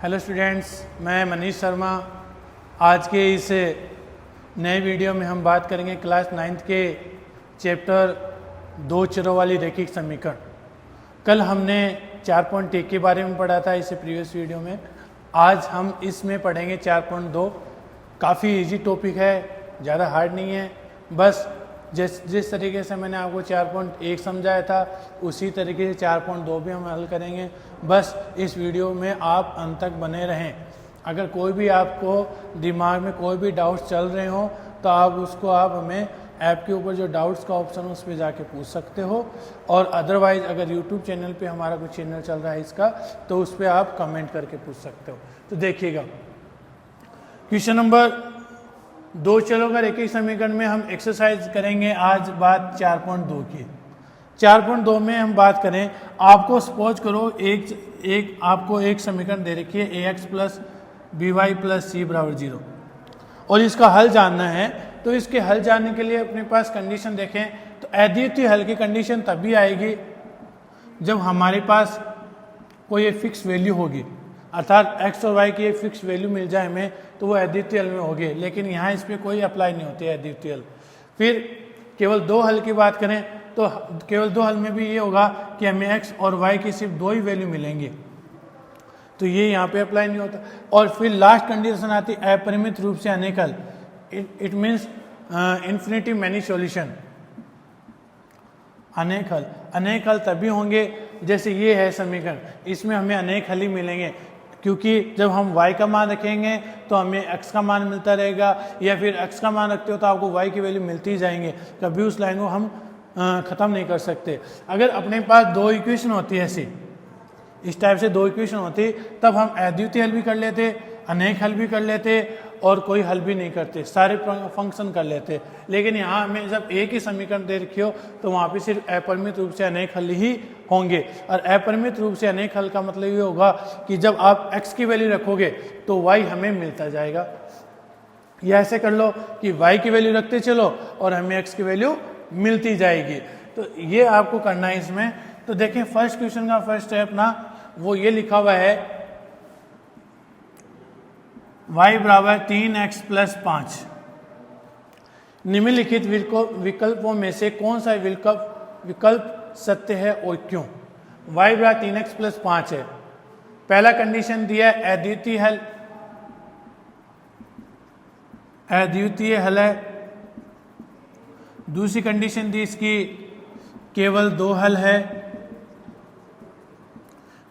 Hello students, मैं मनीष शर्मा। आज के इस नए वीडियो में हम बात करेंगे क्लास 9th के चैप्टर दो चरों वाली रैखिक समीकरण। कल हमने 4.1 के बारे में पढ़ा था इस प्रीवियस वीडियो में। आज हम इसमें पढ़ेंगे 4.2। काफ़ी इजी टॉपिक है, ज़्यादा हार्ड नहीं है। बस जिस तरीके से मैंने आपको 4.1 समझाया था उसी तरीके से 4.2 भी हम हल करेंगे। बस इस वीडियो में आप अंत तक बने रहें। अगर कोई भी आपको दिमाग में कोई भी डाउट्स चल रहे हो तो आप हमें ऐप के ऊपर जो डाउट्स का ऑप्शन है उस पर जाके पूछ सकते हो, और अदरवाइज़ अगर यूट्यूब चैनल पे हमारा कोई चैनल चल रहा है इसका, तो उस पर आप कमेंट करके पूछ सकते हो। तो देखिएगा, क्वेश्चन नंबर 2 चरों का रैखिक समीकरण में हम एक्सरसाइज करेंगे आज बात 4.2 की। 4.2 में हम बात करें, आपको सपोज करो आपको एक समीकरण दे रखी है ax plus B Y plus C बराबर 0 और इसका हल जानना है। तो इसके हल जानने के लिए अपने पास कंडीशन देखें तो अद्वितीय हल की कंडीशन तभी आएगी जब हमारे पास कोई एक फिक्स वैल्यू होगी, अर्थात x और y की एक फिक्स वैल्यू मिल जाए हमें तो वो अद्वितीय हल में होगी। लेकिन यहाँ इस पर कोई अप्लाई नहीं होती है अद्वितीय हल। फिर केवल 2 हल की बात करें तो केवल 2 हल में भी ये होगा कि हमें x और y की सिर्फ 2 ही वैल्यू मिलेंगी, तो ये यहाँ पे अप्लाई नहीं होता। और फिर लास्ट कंडीशन आती है अपरिमित रूप से अनेक हल। It means infinity many solution. अनेक हल तभी होंगे जैसे ये है समीकरण, इसमें हमें अनेक हल ही मिलेंगे, क्योंकि जब हम y का मान रखेंगे तो हमें x का मान मिलता रहेगा, या फिर x का मान रखते हो तो आपको y की वैल्यू मिलती ही जाएंगे। कभी उस लाइन को हम ख़त्म नहीं कर सकते। अगर अपने पास 2 इक्वेशन होती है ऐसी, इस टाइप से 2 इक्वेशन होती, तब हम अद्वितीय हल भी कर लेते, अनेक हल भी कर लेते, और कोई हल भी नहीं करते, सारे फंक्शन कर लेते। लेकिन यहाँ हमें जब एक ही समीकरण दे रखी हो तो वहाँ पे सिर्फ अपरिमित रूप से अनेक हल ही होंगे। और अपरिमित रूप से अनेक हल का मतलब ये होगा कि जब आप x की वैल्यू रखोगे तो y हमें मिलता जाएगा। या ऐसे कर लो कि y की वैल्यू रखते चलो और हमें x की वैल्यू मिलती जाएगी। तो ये आपको करना है इसमें। तो देखें, फर्स्ट क्वेश्चन का फर्स्ट स्टेप ना, वो ये लिखा हुआ है y बराबर 3x प्लस 5। निम्नलिखित विकल्पों में से कौन सा विकल्प सत्य है और क्यों? y बराबर 3x प्लस 5 है। पहला कंडीशन दिया है अद्वितीय हल है। दूसरी कंडीशन दी इसकी केवल 2 हल है,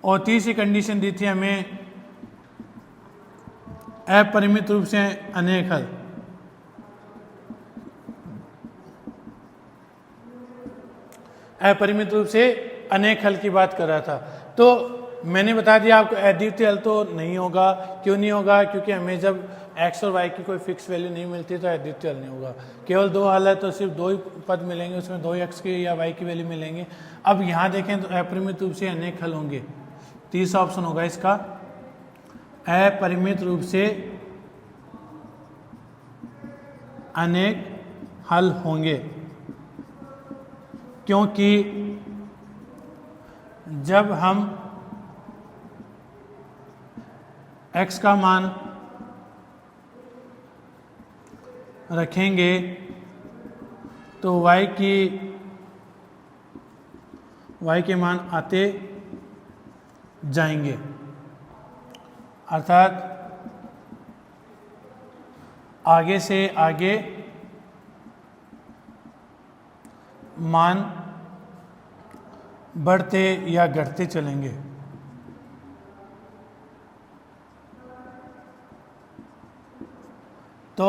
और तीसरी कंडीशन दी थी हमें अपरिमित रूप से अनेक हल। अपरिमित रूप से अनेक हल की बात कर रहा था। तो मैंने बता दिया आपको अद्वितीय हल तो नहीं होगा। क्यों नहीं होगा? क्योंकि हमें जब x और y की कोई फिक्स वैल्यू नहीं मिलती तो अद्वितीय हल नहीं होगा। केवल 2 हल है तो सिर्फ 2 ही पद मिलेंगे, उसमें 2x की या y की वैल्यू मिलेंगे। अब यहाँ देखें तो अपरिमित रूप से अनेक हल होंगे। तीसरा ऑप्शन होगा इसका, अपरिमित रूप से अनेक हल होंगे, क्योंकि जब हम x का मान रखेंगे तो y के मान आते जाएंगे, अर्थात आगे से आगे मान बढ़ते या घटते चलेंगे। तो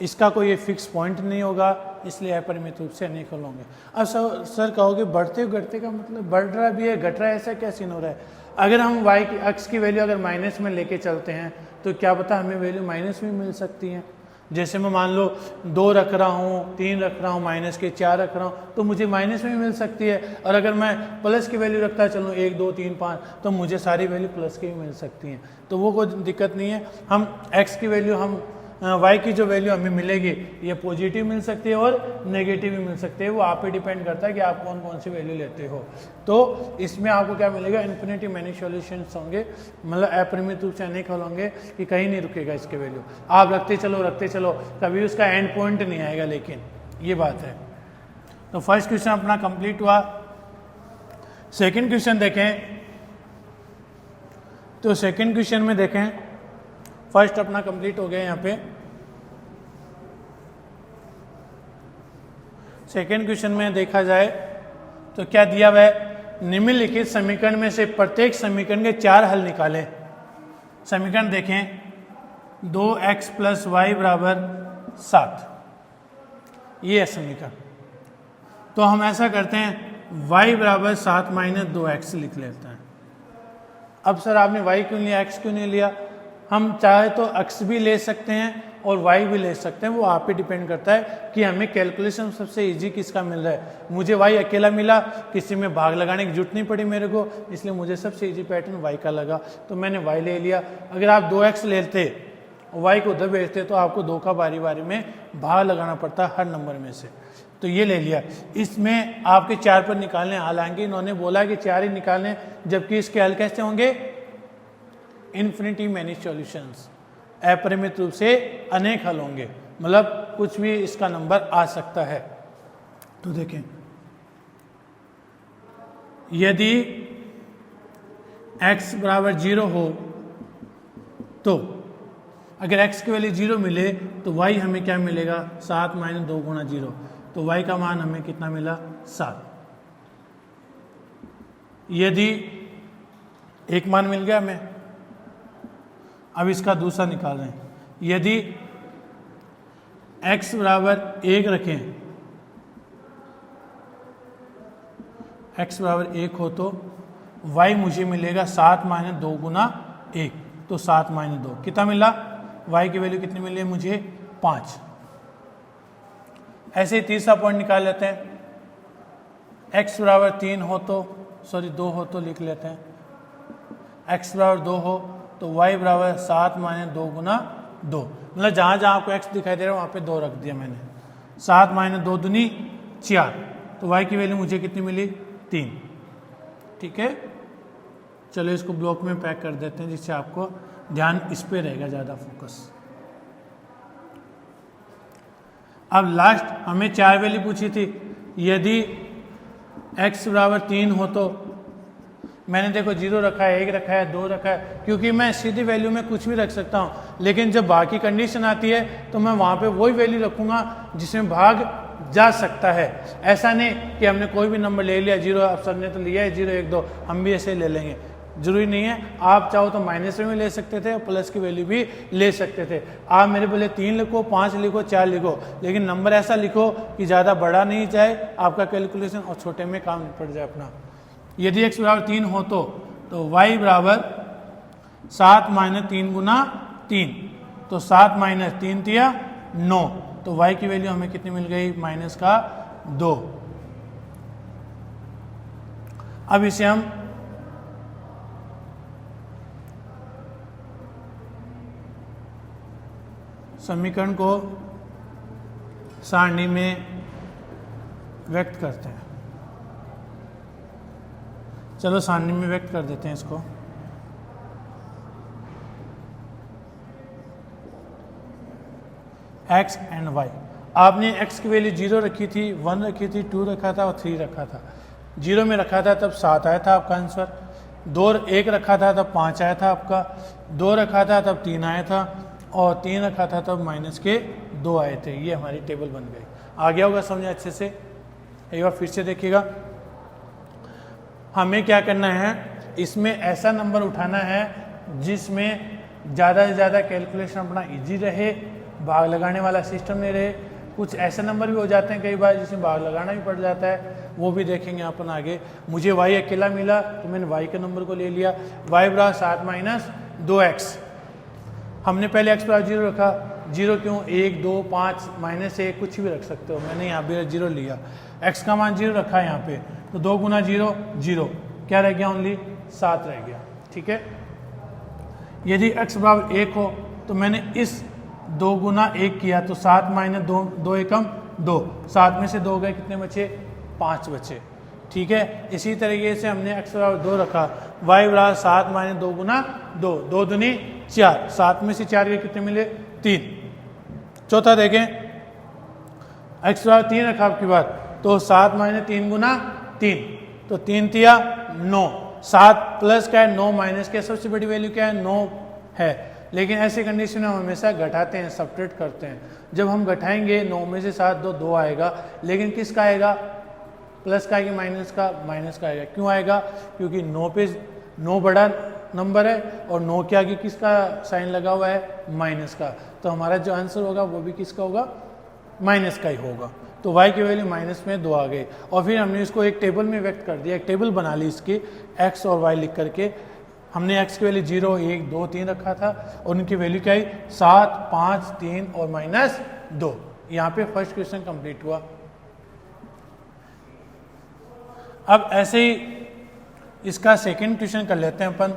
इसका कोई फिक्स पॉइंट नहीं होगा, इसलिए अपरिमित रूप से अनेक हल होंगे। अब सर कहोगे बढ़ते घटते का मतलब बढ़ रहा भी है घट रहा है, ऐसा क्या सीन हो रहा है? अगर हम y की x की वैल्यू अगर माइनस में लेके चलते हैं तो क्या पता हमें वैल्यू माइनस में मिल सकती है। जैसे मैं मान लो 2 रख रहा हूँ, 3 रख रहा हूँ, माइनस के 4 रख रहा हूँ, तो मुझे माइनस में मिल सकती है। और अगर मैं प्लस की वैल्यू रखता चलूँ 1 2 3 5, तो मुझे सारी वैल्यू प्लस की भी मिल सकती हैं। तो वो कोई दिक्कत नहीं है। हम x की वैल्यू हम वाई की जो वैल्यू हमें मिलेगी ये पॉजिटिव मिल सकती है और नेगेटिव भी मिल सकती है, वो आप पे डिपेंड करता है कि आप कौन कौन सी वैल्यू लेते हो। तो इसमें आपको क्या मिलेगा, इन्फिनिटी मैनी सॉल्यूशंस होंगे, मतलब अपरिमित रूप से अनेक हल होंगे कि कहीं नहीं रुकेगा इसके वैल्यू, आप रखते चलो कभी उसका एंड पॉइंट नहीं आएगा, लेकिन ये बात है। तो फर्स्ट क्वेश्चन अपना कंप्लीट हुआ। सेकंड क्वेश्चन देखें, तो सेकंड क्वेश्चन में देखें, फर्स्ट अपना कंप्लीट हो गया। यहाँ पे सेकंड क्वेश्चन में देखा जाए तो क्या दिया हुआ है, निम्नलिखित समीकरण में से प्रत्येक समीकरण के 4 हल निकालें। समीकरण देखें, 2x + y = 7, ये है समीकरण। तो हम ऐसा करते हैं, y = 7 - 2x लिख लेते हैं। अब सर आपने y क्यों लिया, x क्यों नहीं लिया? हम चाहे तो x भी ले सकते हैं और y भी ले सकते हैं, वो आप पे डिपेंड करता है कि हमें कैलकुलेशन सबसे इजी किसका मिल रहा है। मुझे y अकेला मिला, किसी में भाग लगाने की जरूरत नहीं पड़ी मेरे को, इसलिए मुझे सबसे इजी पैटर्न y का लगा, तो मैंने y ले लिया। अगर आप 2x लेते y को उधर भेजते तो आपको 2 का बारी बारी में भाग लगाना पड़ता हर नंबर में से, तो ये ले लिया। इसमें आपके 4 पर निकालने हल आएंगे, इन्होंने बोला कि 4 ही निकालने, जबकि इसके हल कैसे होंगे, इन्फिनिटी मैनी सॉल्यूशंस, अपरिमित रूप से अनेक हल होंगे, मतलब कुछ भी इसका नंबर आ सकता है। तो देखें, यदि x = 0 हो तो अगर x की वैल्यू 0 मिले तो y हमें क्या मिलेगा, 7 - 2 × 0, तो y का मान हमें कितना मिला, 7। यदि एक मान मिल गया हमें, अब इसका दूसरा निकाल रहे हैं। यदि x = 1 रखें, x = 1 हो तो y मुझे मिलेगा 7 - 2 × 1, तो 7 - 2 कितना मिला, y की वैल्यू कितनी मिली है मुझे, 5। ऐसे ही तीसरा पॉइंट निकाल लेते हैं, x = 3 हो तो, सॉरी 2 हो तो लिख लेते हैं, x = 2 हो तो y = 7 - 2 × 2, मतलब जहाँ जहाँ आपको x दिखाई दे रहा है वहाँ पे 2 रख दिया मैंने। 7 - 2 दूनी 4, तो y की वैल्यू मुझे कितनी मिली, 3। ठीक है, चलो इसको ब्लॉक में पैक कर देते हैं, जिससे आपको ध्यान इस पे रहेगा ज़्यादा फोकस। अब लास्ट हमें 4 वैल्यू पूछी थी, यदि x = 3 हो तो मैंने देखो 0 रखा है, 1 रखा है, 2 रखा है, क्योंकि मैं सीधी वैल्यू में कुछ भी रख सकता हूँ, लेकिन जब भाग की कंडीशन आती है तो मैं वहाँ पे वही वैल्यू रखूँगा जिसमें भाग जा सकता है। ऐसा नहीं कि हमने कोई भी नंबर ले लिया, 0 अफसर ने तो लिया है 0 1 2, हम भी ऐसे ले लेंगे, जरूरी नहीं है। आप चाहो तो माइनस में ले सकते थे और प्लस की वैल्यू भी ले सकते थे। आप मेरे बोले 3 लिखो, 5 लिखो, 4 लिखो, लेकिन नंबर ऐसा लिखो कि ज़्यादा बड़ा नहीं जाए आपका कैलकुलेशन और छोटे में काम निपट जाए अपना। यदि x = 3 हो तो y = 7 - 3 × 3, तो 7 - 3 दिया 9, तो y की वैल्यू हमें कितनी मिल गई, -2। अब इसे हम समीकरण को सारणी में व्यक्त करते हैं। चलो सारणी में व्यक्त कर देते हैं इसको। x एंड y, आपने x की वैल्यू 0 रखी थी, 1 रखी थी, 2 रखा था और 3 रखा था। 0 में रखा था तब 7 आया था आपका आंसर, 2 1 रखा था तब 5 आया था आपका, 2 रखा था तब 3 आया था, और 3 रखा था तब -2 आए थे। ये हमारी टेबल बन गई। आ गया होगा समझे अच्छे से? एक बार फिर से देखिएगा, हमें क्या करना है, इसमें ऐसा नंबर उठाना है जिसमें ज़्यादा से ज़्यादा कैलकुलेशन अपना इजी रहे, भाग लगाने वाला सिस्टम नहीं रहे। कुछ ऐसे नंबर भी हो जाते हैं कई बार जिसमें भाग लगाना भी पड़ जाता है, वो भी देखेंगे अपन आगे। मुझे y अकेला मिला तो मैंने y के नंबर को ले लिया, y = 7 - 2x। हमने पहले x = 0 रखा, 0 क्यों, 1 2 5 -1 कुछ भी रख सकते हो, मैंने यहाँ पे 0 लिया। x का मान 0 रखा है यहाँ पे, तो 2 × 0 0, क्या रह गया, ओनली 7 रह गया। ठीक है, यदि x = 1 हो तो मैंने इस 2 गुना 1 किया तो 7 माइनस 2, 2 एकम 2, 7 में से 2 गए, कितने बचे? 5 बचे। ठीक है, इसी तरीके से हमने x बराबर 2 रखा, y बराबर 7 माइनस 2 गुना 2, 2 दूनी 4, 7 में से 4 गए, कितने मिले? 3। चौथा देखें, x बराबर 3 रखा आपकी बात, तो 7 माइनस 3 गुना 3, तो 3 तिया 9, 7 प्लस क्या है? 9 माइनस क्या? सबसे बड़ी वैल्यू क्या है? 9 है। लेकिन ऐसी कंडीशन में हम हमेशा घटाते हैं, सब्ट्रैक्ट करते हैं। जब हम घटाएंगे 9 में से 7 2 आएगा, लेकिन किसका आएगा? प्लस का आएगा माइनस का? माइनस का आएगा। क्यों आएगा? क्योंकि 9 पे 9 बड़ा नंबर है और 9 के आगे किसका साइन लगा हुआ है? माइनस का। तो हमारा जो आंसर होगा वो भी किसका होगा? माइनस का ही होगा। तो y की वैल्यू माइनस में 2 आ गई और फिर हमने इसको एक टेबल में व्यक्त कर दिया, एक टेबल बना ली इसकी x और y लिख करके। हमने x की वैल्यू 0 1 2 3 रखा था और उनकी वैल्यू क्या आई? 7 5 3 और -2। यहाँ पे फर्स्ट क्वेश्चन कंप्लीट हुआ। अब ऐसे ही इसका सेकंड क्वेश्चन कर लेते हैं अपन।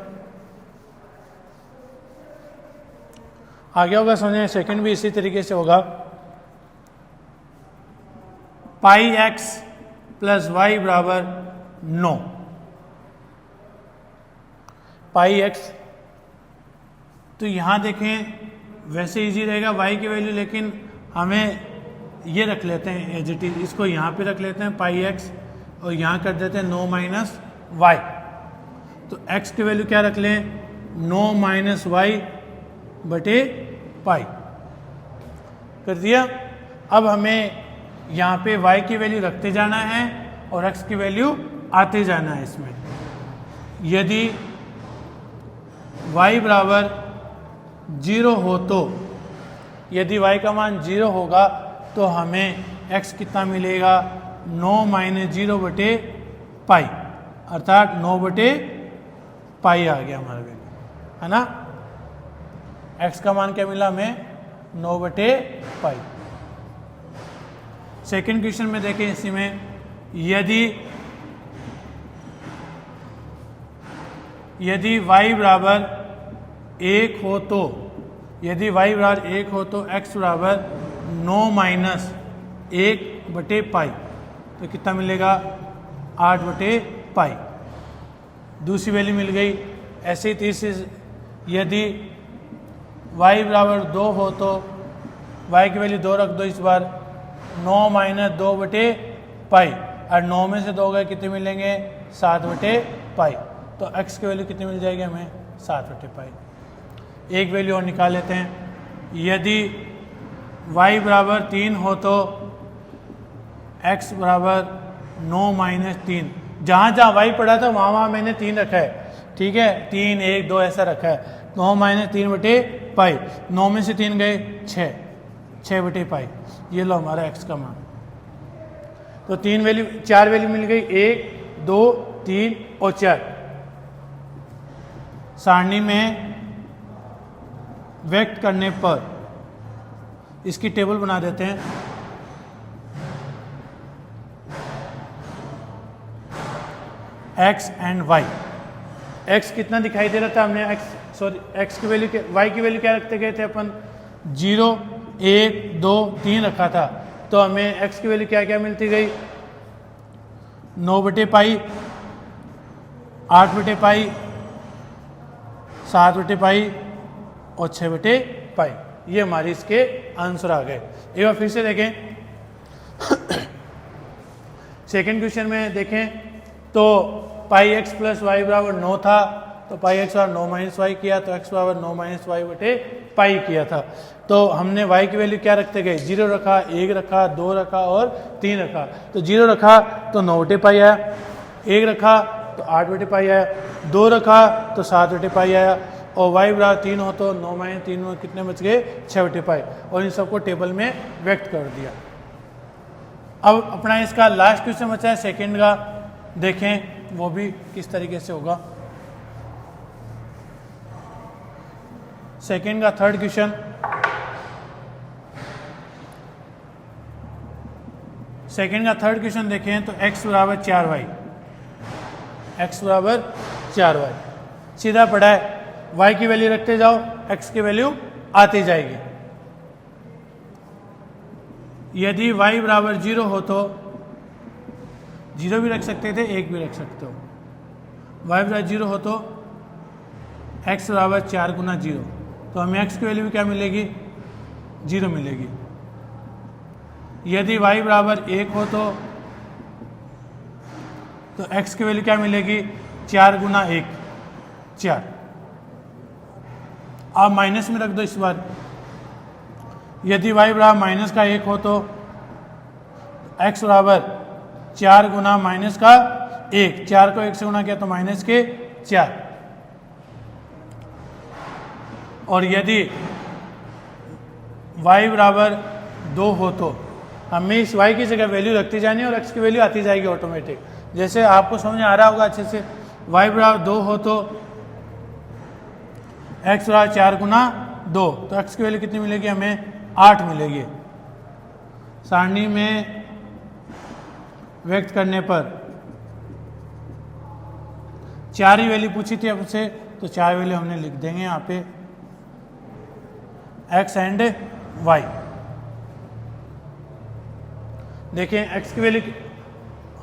आगे होगा समझे, सेकंड भी इसी तरीके से होगा। पाई x प्लस वाई बराबर 9। पाई x, तो यहां देखें वैसे इजी रहेगा y की वैल्यू, लेकिन हमें ये रख लेते हैं एज इट इज, इसको यहाँ पे रख लेते हैं पाई x और यहाँ कर देते हैं 9 माइनस वाई। तो x की वैल्यू क्या रख लें? 9 माइनस वाई बटे पाई कर दिया। अब हमें यहाँ पे y की वैल्यू रखते जाना है और x की वैल्यू आते जाना है इसमें। यदि y बराबर 0 हो तो, यदि y का मान 0 होगा तो हमें x कितना मिलेगा? 9 माइनस 0 बटे पाई, अर्थात 9 बटे पाई आ गया हमारा वैल्यू, है ना। x का मान क्या मिला हमें? 9 बटे पाई। सेकेंड क्वेश्चन में देखें, इसी में यदि y बराबर 1 हो तो, यदि y बराबर 1 हो तो x बराबर 9 माइनस 1 बटे पाई, तो कितना मिलेगा? 8 बटे पाई। दूसरी वैल्यू मिल गई। ऐसे ही तीसरी, यदि y बराबर 2 हो तो y की वैल्यू 2 रख दो इस बार, 9 माइनस 2 बटे पाई, और 9 में से 2 गए, कितने मिलेंगे? 7 बटे पाई। तो x की वैल्यू कितनी मिल जाएगी हमें? 7 बटे पाई। एक वैल्यू और निकाल लेते हैं। यदि y बराबर 3 हो तो x बराबर 9 माइनस 3, जहाँ जहाँ y पढ़ा था वहाँ वहाँ मैंने 3 रखा है, ठीक है, 3 1 2 ऐसा रखा है। 9 माइनस 3 बटे पाई, 9 में से 3 गए 6 बटे पाई। ये लो हमारा x का मान। तो 4 वैल्यू मिल गई, 1 2 3 और 4। सारणी में व्यक्त करने पर इसकी टेबल बना देते हैं। x एंड y, x कितना दिखाई दे रहा था? हमने x की वैल्यू, y की वैल्यू क्या रखते गए थे अपन? 0 1 2 3 रखा था। तो हमें x की वैल्यू क्या क्या मिलती गई? 9 बटे पाई, 8 बटे पाई, 7 बटे पाई और 6 बटे पाई। ये हमारी इसके आंसर आ गए। एक बार फिर से देखें। सेकेंड क्वेश्चन में देखें तो पाई x प्लस वाई बराबर 9 था, तो पाई x बराबर 9 माइनस वाई किया, तो x बराबर 9 माइनस वाई बटे पाई किया था। तो हमने y की वैल्यू क्या रखते गए? 0 रखा, 1 रखा, 2 रखा और 3 रखा। तो 0 रखा तो 9 बटे पाई आया, 1 रखा तो 8 बटे पाई आया, 2 रखा तो 7 बटे पाई आया, और y बराबर 3 हो तो 9 माइनस 3 में कितने बच गए? 6 बटे पाई। और इन सबको टेबल में व्यक्त कर दिया। अब अपना इसका लास्ट क्वेश्चन बचा है सेकेंड का, देखें वो भी किस तरीके से होगा। सेकेंड का थर्ड क्वेश्चन, देखें तो x बराबर 4y, x बराबर 4y सीधा पड़ा है। y की वैल्यू रखते जाओ, x की वैल्यू आती जाएगी। यदि y बराबर 0 हो तो 0 भी रख सकते थे, 1 भी रख सकते हो। y बराबर 0 हो तो x बराबर 4 गुना 0, तो हमें x की वैल्यू क्या मिलेगी? 0 मिलेगी। यदि y बराबर 1 हो तो x की वैल्यू क्या मिलेगी? 4 गुना 1 4। आप माइनस में रख दो इस बार। यदि y बराबर माइनस का 1 हो तो x बराबर 4 गुना माइनस का 1, 4 को 1 से गुना किया तो माइनस के 4। और यदि y बराबर 2 हो तो हमें इस y की जगह वैल्यू रखती जानी है और x की वैल्यू आती जाएगी ऑटोमेटिक। जैसे आपको समझ आ रहा होगा अच्छे से, y बराबर 2 हो तो x बराबर 4 गुना 2, तो x की वैल्यू कितनी मिलेगी? हमें 8 मिलेगी। सारणी में व्यक्त करने पर 4 ही वैल्यू पूछी थी आपसे, तो 4 वैल्यू हमने लिख देंगे यहाँ पे x एंड y। देखिए x की वैल्यू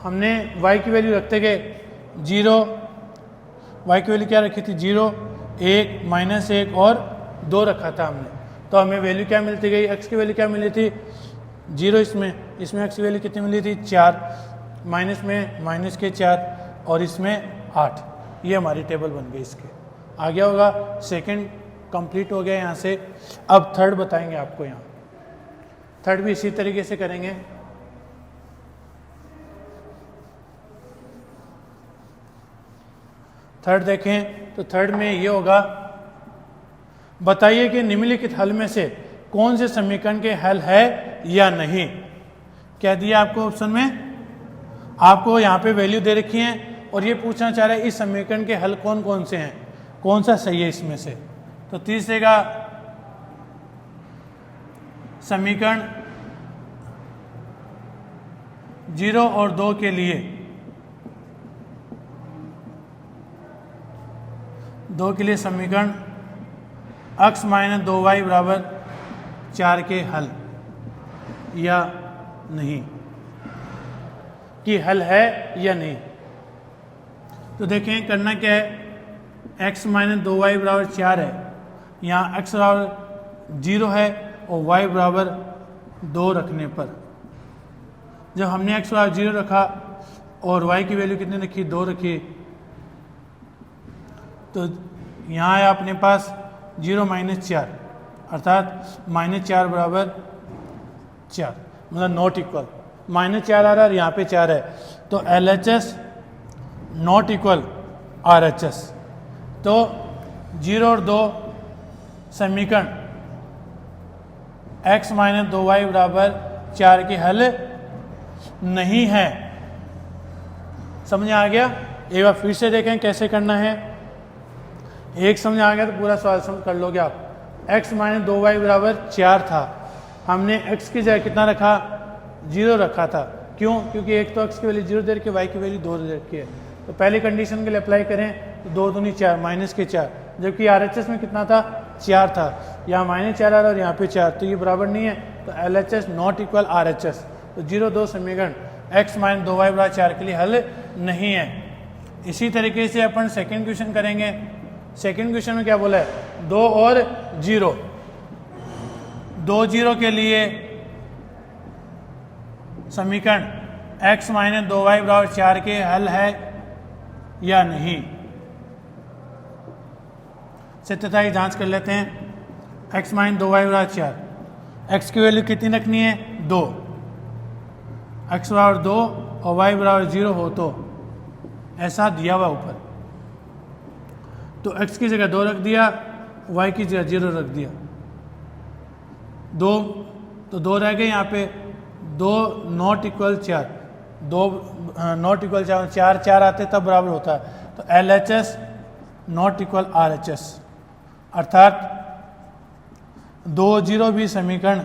हमने y की वैल्यू रखते गए 0, y की वैल्यू क्या रखी थी? 0, 1, -1 और 2 रखा था हमने, तो हमें वैल्यू क्या मिलती गई? x की वैल्यू क्या मिली थी? 0 इसमें x की वैल्यू कितनी मिली थी? 4, माइनस में माइनस के 4 और इसमें 8। ये हमारी टेबल बन गई इसके। आ गया होगा, सेकंड कंप्लीट हो गया यहाँ से। अब थर्ड बताएंगे आपको। यहाँ थर्ड भी इसी तरीके से करेंगे। थर्ड देखें तो थर्ड में ये होगा, बताइए कि निम्नलिखित हल में से कौन से समीकरण के हल है या नहीं। क्या दिया आपको ऑप्शन में? आपको यहाँ पे वैल्यू दे रखी है और ये पूछना चाह रहा है इस समीकरण के हल कौन कौन से हैं, कौन सा सही है इसमें से। तो तीसरे का समीकरण 0 और 2 के लिए 2 के लिए समीकरण x - 2y बराबर 4 के हल या नहीं, कि हल है या नहीं। तो देखें करना क्या है, x - 2y बराबर 4 है, यहाँ x बराबर 0 है और y बराबर 2 रखने पर, जब हमने x बराबर 0 रखा और y की वैल्यू कितनी रखी? 2 रखी, तो यहाँ है अपने पास 0 - 4 अर्थात -4 बराबर 4, मतलब नॉट इक्वल। -4 आ रहा है और यहाँ पे 4 है, तो LHS नॉट इक्वल RHS। तो 0 और 2 समीकरण x - 2y बराबर 4 के हल नहीं है। समझ आ गया? एक बार फिर से देखें कैसे करना है। एक समझ आ गया तो पूरा सवाल समझ कर लोगे आप। x - 2y बराबर 4 था, हमने x की जगह कितना रखा? 0 रखा था। क्यों? क्योंकि एक तो x की वैल्यू 0 दे रखी है, y की वैल्यू 2 दे रखी है। तो पहली कंडीशन के लिए अप्लाई करें तो 2 दूनी 4 माइनस के 4, जबकि RHS में कितना था? 4 था, यहाँ -4 आ रहा और यहाँ पे 4, तो ये बराबर नहीं है, तो LHS नॉट इक्वल RHS। तो 0 2 समीकरण x - 2y बराबर 4 के लिए हल नहीं है। इसी तरीके से अपन सेकेंड क्वेश्चन करेंगे। सेकेंड क्वेश्चन में क्या बोला है? 2 और 0, 2 0 के लिए समीकरण x - 2y बराबर 4 के हल है या नहीं। सत्यता की जांच कर लेते हैं। x - 2y बराबर 4, x की वैल्यू कितनी रखनी है? 2, x बराबर 2 और y बराबर 0 हो तो ऐसा दिया हुआ ऊपर, तो x की जगह 2 रख दिया, y की जगह 0 रख दिया। 2 तो 2 रह गए यहाँ पे, 2 नॉट इक्वल 4, 2 नॉट इक्वल 4, 4 4 आते तब बराबर होता है। तो LHS नॉट इक्वल RHS, अर्थात 2 0 भी समीकरण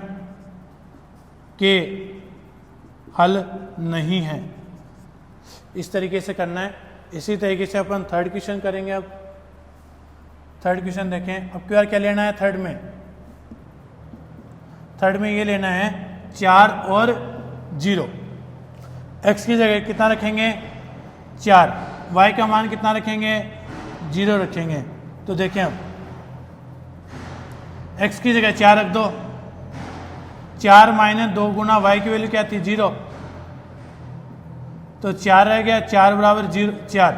के हल नहीं है। इस तरीके से करना है। इसी तरीके से अपन थर्ड क्वेश्चन करेंगे। अब थर्ड क्वेश्चन देखें। अब क्या लेना है थर्ड में? थर्ड में ये लेना है 4 और 0। x की जगह कितना रखेंगे 4, y का मान कितना रखेंगे 0 रखेंगे। तो देखें अब x की जगह 4 रख दो, 4 माइनस 2 गुना y की वैल्यू क्या थी 0, तो 4 रह गया, 4 बराबर 0 4,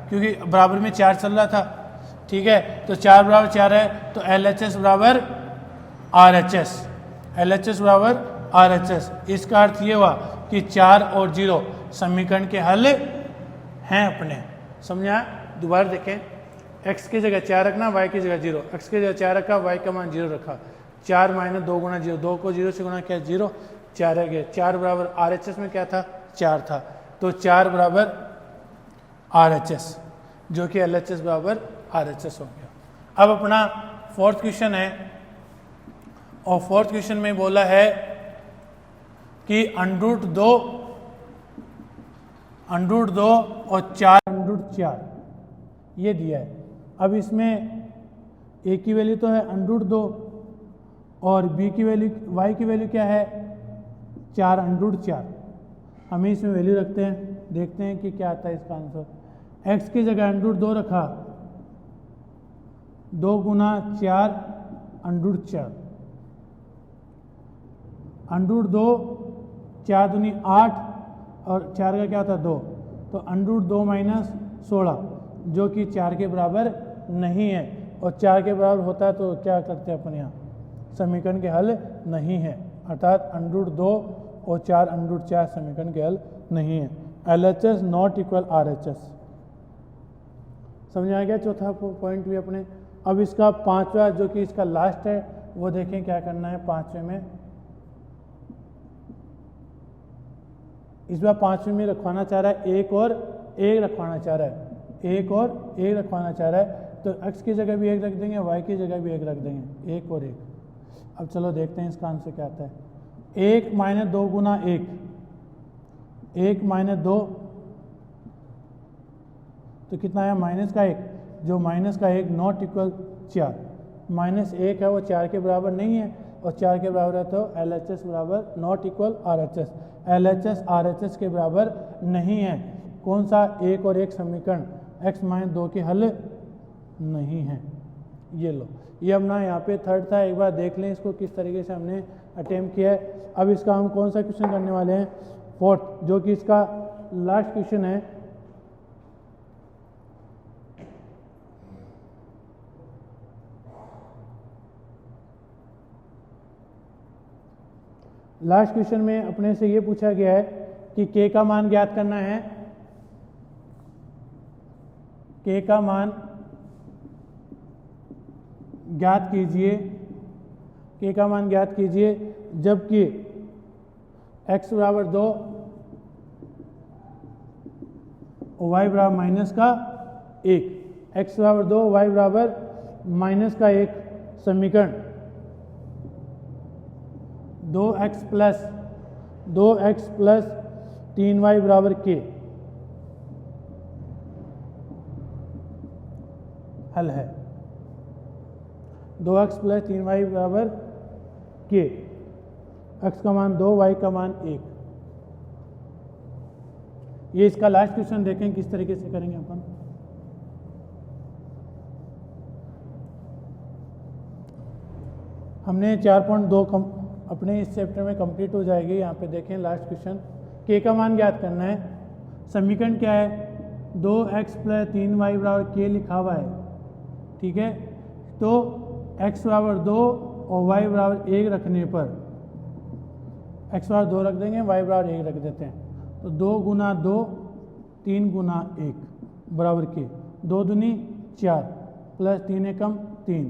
क्योंकि बराबर में 4 चल रहा था, ठीक है। तो 4 बराबर 4 है, तो LHS बराबर RHS, LHS बराबर RHS। इसका अर्थ ये हुआ कि 4 और 0 समीकरण के हल हैं अपने। समझा? दोबारा देखें, x की जगह 4 रखना, y की जगह 0, x की जगह 4 रखा, y का मान 0 रखा, 4 माइनस 2 गुना 0, 2 को 0 से गुना किया 0, 4 रह गया। 4 बराबर RHS में क्या था 4 था, तो 4 बराबर RHS, जो कि LHS बराबर RHS हो गया। अब अपना फोर्थ क्वेश्चन है, और फोर्थ क्वेश्चन में बोला है कि अंडरूट 2 और 4 अंडरूट 4 ये दिया है। अब इसमें a की वैल्यू तो है अंडरूट 2 और b की वैल्यू y की वैल्यू क्या है 4 अंडरूट 4। हमें इसमें वैल्यू रखते हैं, देखते हैं कि क्या आता है इसका आंसर। x की जगह अंडरूट 2 रखा, 2 गुना 4 अंडरूट 4, अंडरूट 2 4 दूनी 8 और 4 का क्या होता है 2, तो अंडरूट 2 माइनस 16 जो कि 4 के बराबर नहीं है, और 4 के बराबर होता है तो क्या करते हैं अपन यहाँ समीकरण के हल नहीं है, अर्थात अंडरूट 2 और 4 अंडरूट 4 समीकरण के हल नहीं है। LHS not equal RHS। समझ आ गया चौथा पॉइंट भी अपने। अब इसका पांचवा जो कि इसका लास्ट है वो देखें क्या करना है। पांचवे में इस बार पांचवे में रखवाना चाह रहा है 1 और 1 रखवाना चाह रहा है, 1 और 1 रखवाना चाह रहा है, तो x की जगह भी 1 रख देंगे, y की जगह भी 1 रख देंगे, 1 और 1। अब चलो देखते हैं इसका आंसर क्या आता है। 1 माइनस 2 गुना 1, 1 माइनस 2 तो कितना है माइनस का 1, जो माइनस का 1 नॉट इक्वल 4, माइनस 1 है वो 4 के बराबर नहीं है, और 4 के बराबर है तो LHS बराबर not equal RHS, LHS RHS के बराबर नहीं है। कौन सा 1 और 1 समीकरण x माइनस 2 के हल नहीं है। ये लो, ये अपना यहाँ पे थर्ड था, एक बार देख लें इसको किस तरीके से हमने अटेम्प्ट किया है। अब इसका हम कौन सा क्वेश्चन करने वाले हैं, फोर्थ, जो कि इसका लास्ट क्वेश्चन है। लास्ट क्वेश्चन में अपने से ये पूछा गया है कि k का मान ज्ञात करना है, k का मान ज्ञात कीजिए, k का मान ज्ञात कीजिए जबकि x बराबर 2 और y बराबर माइनस का 1, x बराबर 2 y बराबर माइनस का 1 समीकरण 2x प्लस 3y बराबर k हल है। 2x प्लस 3y बराबर k, x का मान 2, y का मान 1। ये इसका लास्ट क्वेश्चन देखें किस तरीके से करेंगे अपन। हमने 4.2 अपने इस चैप्टर में कंप्लीट हो जाएगी। यहाँ पे देखें लास्ट क्वेश्चन, k का मान ज्ञात करना है। समीकरण क्या है, 2x प्लस 3y बराबर k लिखा हुआ है, ठीक है। तो x बराबर 2 और y बराबर 1 रखने पर x बराबर 2 रख देंगे, y बराबर 1 रख देते हैं, तो 2 गुना 2 3 गुना 1 बराबर k, 2 दूनी 4 प्लस 3 एकम 3,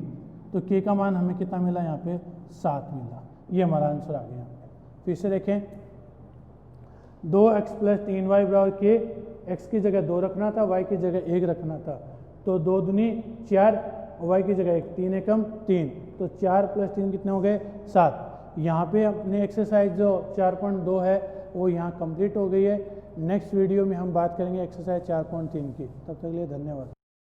तो k का मान हमें कितना मिला यहाँ पे 7 मिला। ये हमारा आंसर आ गया। फिर से देखें, 2x प्लस 3y बराबर k, x की जगह 2 रखना था, y की जगह 1 रखना था, तो 2 दूनी 4 और y की जगह 1, 3 एकम 3, तो 4 प्लस 3 कितने हो गए 7। यहाँ पे अपने एक्सरसाइज जो 4.2 है वो यहाँ कंप्लीट हो गई है। नेक्स्ट वीडियो में हम बात करेंगे एक्सरसाइज 4.3 की। तब तक के लिए धन्यवाद।